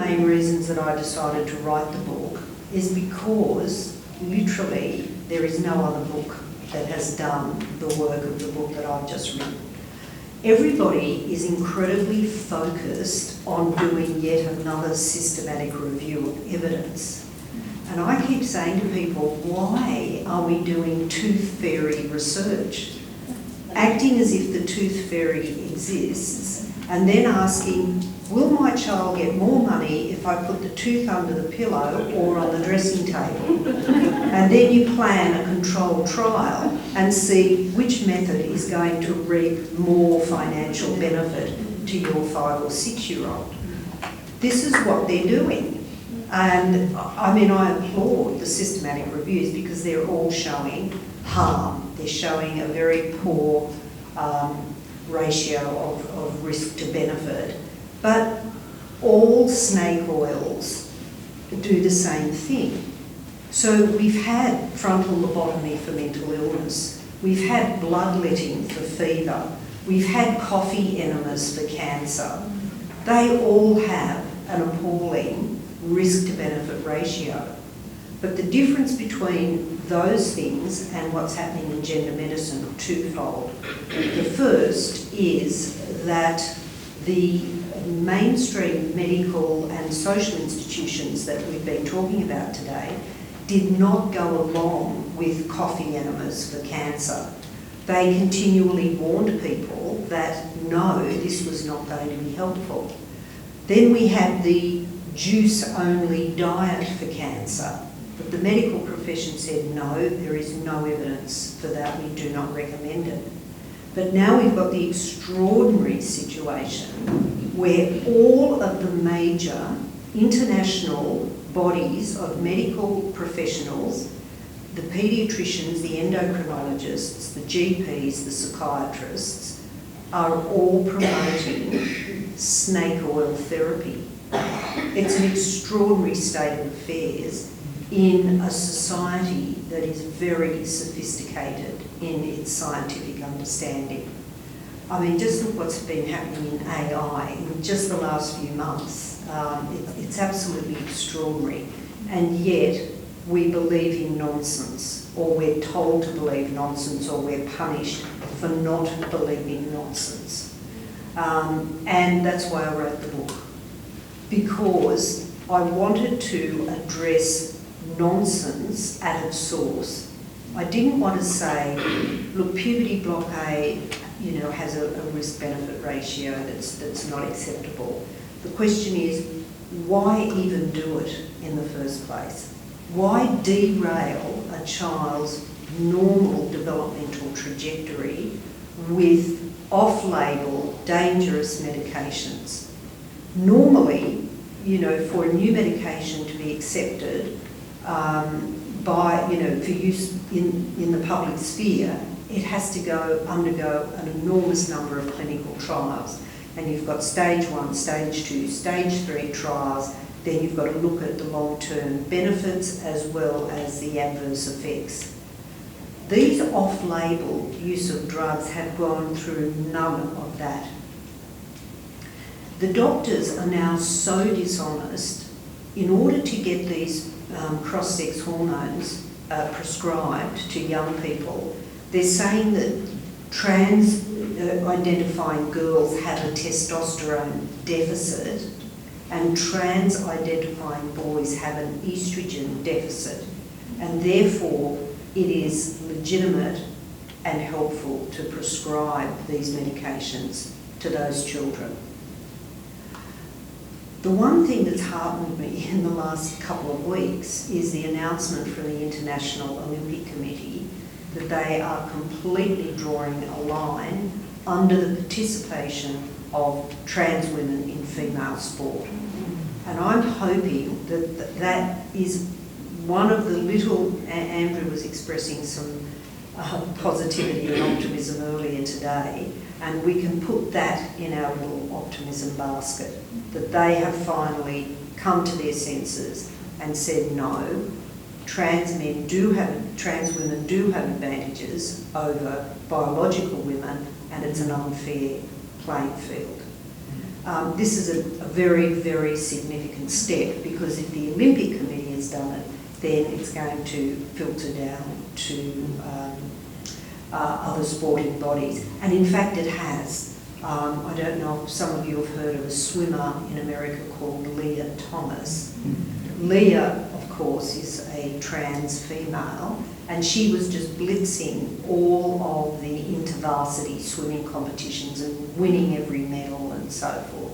main reasons that I decided to write the book is because literally there is no other book that has done the work of the book that I've just written. Everybody is incredibly focused on doing yet another systematic review of evidence. And I keep saying to people, why are we doing tooth fairy research? Acting as if the tooth fairy exists, and then asking, will my child get more money if I put the tooth under the pillow or on the dressing table? And then you plan a controlled trial and see which method is going to reap more financial benefit to your 5 or 6 year old. This is what they're doing. And I mean, I applaud the systematic reviews because they're all showing harm. They're showing a very poor ratio of risk to benefit. But all snake oils do the same thing. So we've had frontal lobotomy for mental illness. We've had bloodletting for fever. We've had coffee enemas for cancer. They all have an appalling risk to benefit ratio. But the difference between those things and what's happening in gender medicine are twofold. The first is that the mainstream medical and social institutions that we've been talking about today did not go along with coffee enemas for cancer. They continually warned people that no, this was not going to be helpful. Then we had the juice-only diet for cancer. But the medical profession said, no, there is no evidence for that, we do not recommend it. But now we've got the extraordinary situation where all of the major international bodies of medical professionals, the paediatricians, the endocrinologists, the GPs, the psychiatrists, are all promoting snake oil therapy. It's an extraordinary state of affairs in a society that is very sophisticated in its scientific understanding. I mean, just look what's been happening in AI in just the last few months. It's absolutely extraordinary. And yet, we believe in nonsense, or we're told to believe nonsense, or we're punished for not believing nonsense. And that's why I wrote the book. Because I wanted to address nonsense at its source. I didn't want to say, look, puberty blockade, has a risk-benefit ratio that's not acceptable. The question is, why even do it in the first place? Why derail a child's normal developmental trajectory with off-label, dangerous medications? Normally, for a new medication to be accepted for use in the public sphere, it has to undergo an enormous number of clinical trials. And you've got stage 1, stage 2, stage 3 trials, then you've got to look at the long-term benefits as well as the adverse effects. These off-label use of drugs have gone through none of that. The doctors are now so dishonest. In order to get these cross-sex hormones prescribed to young people, they're saying that trans-identifying girls have a testosterone deficit and trans-identifying boys have an estrogen deficit, and therefore it is legitimate and helpful to prescribe these medications to those children. The one thing that's heartened me in the last couple of weeks is the announcement from the International Olympic Committee that they are completely drawing a line under the participation of trans women in female sport. And I'm hoping that that is one of the little, Andrew was expressing some positivity and optimism earlier today, and we can put that in our little optimism basket, that they have finally come to their senses and said no, trans women do have advantages over biological women, and it's an unfair playing field. this is a very, very significant step, because if the Olympic Committee has done it, then it's going to filter down to other sporting bodies. And in fact it has. I don't know if some of you have heard of a swimmer in America called Leah Thomas. Leah, of course, is a trans female, and she was just blitzing all of the intervarsity swimming competitions and winning every medal and so forth.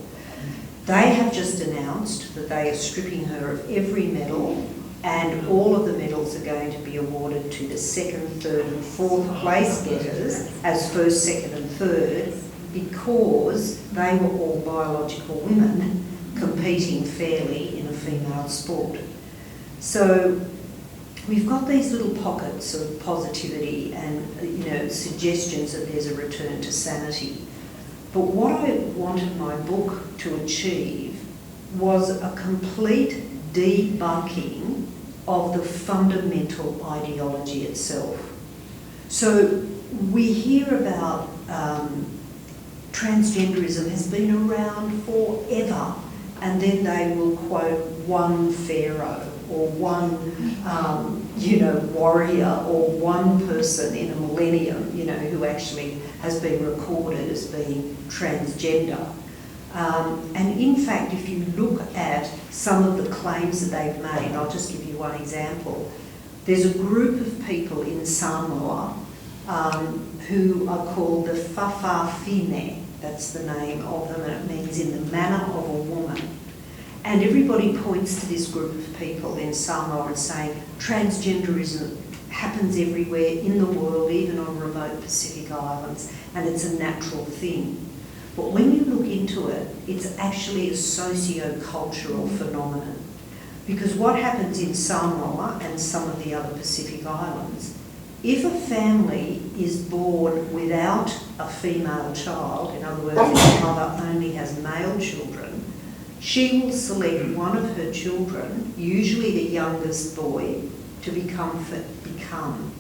They have just announced that they are stripping her of every medal, and all of the medals are going to be awarded to the second, third and fourth place getters as first, second and third, because they were all biological women competing fairly in a female sport. So we've got these little pockets of positivity and, you know, suggestions that there's a return to sanity. But what I wanted my book to achieve was a complete debunking of the fundamental ideology itself. So we hear about transgenderism has been around forever, and then they will quote one pharaoh or one warrior or one person in a millennium, you know, who actually has been recorded as being transgender. And in fact, if you look at some of the claims that they've made, I'll just give you one example. There's a group of people in Samoa who are called the Fa'afafine. That's the name of them, and it means in the manner of a woman. And everybody points to this group of people in Samoa and saying transgenderism happens everywhere in the world, even on remote Pacific islands, and it's a natural thing. But when you look into it, it's actually a socio-cultural phenomenon. Because what happens in Samoa and some of the other Pacific islands, if a family is born without a female child, in other words, if the mother only has male children, she will select one of her children, usually the youngest boy, to become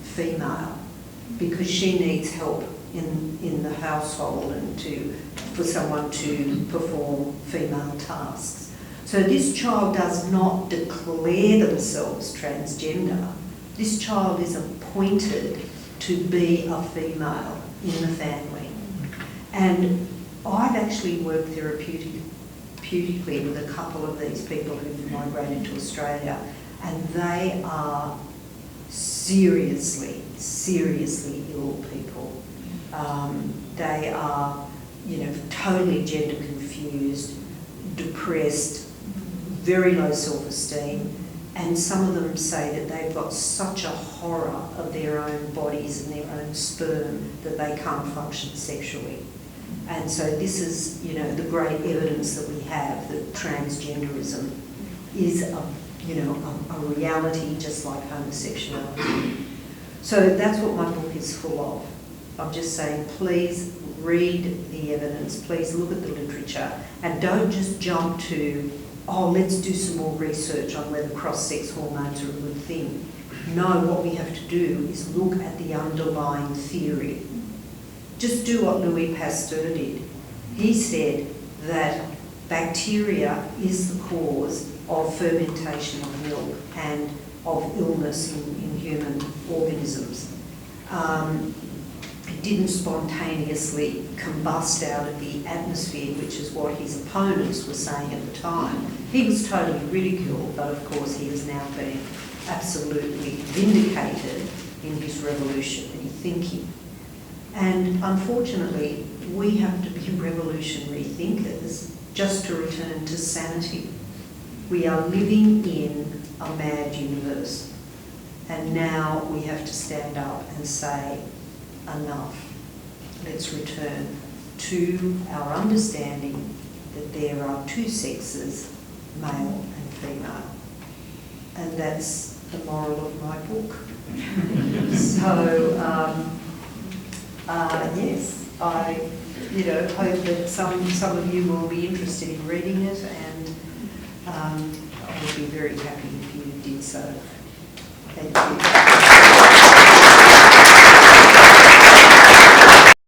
female, because she needs help in the household and for someone to perform female tasks. So this child does not declare themselves transgender. This child is appointed to be a female in the family. And I've actually worked therapeutically with a couple of these people who've migrated to Australia, and they are seriously ill people. They are, totally gender confused, depressed, very low self-esteem, and some of them say that they've got such a horror of their own bodies and their own sperm that they can't function sexually. And so this is, the great evidence that we have that transgenderism is a reality just like homosexuality. So that's what my book is full of. I'm just saying, please read the evidence, please look at the literature, and don't just jump to, let's do some more research on whether cross-sex hormones are a good thing. No, what we have to do is look at the underlying theory. Just do what Louis Pasteur did. He said that bacteria is the cause of fermentation of milk and of illness in human organisms. It didn't spontaneously combust out of the atmosphere, which is what his opponents were saying at the time. He was totally ridiculed, but of course he has now been absolutely vindicated in his revolutionary thinking. And unfortunately, we have to be revolutionary thinkers just to return to sanity. We are living in a mad universe, and now we have to stand up and say, enough. Let's return to our understanding that there are two sexes, male and female. And that's the moral of my book. So, yes, I hope that some of you will be interested in reading it, and I would be very happy if you did so. Thank you.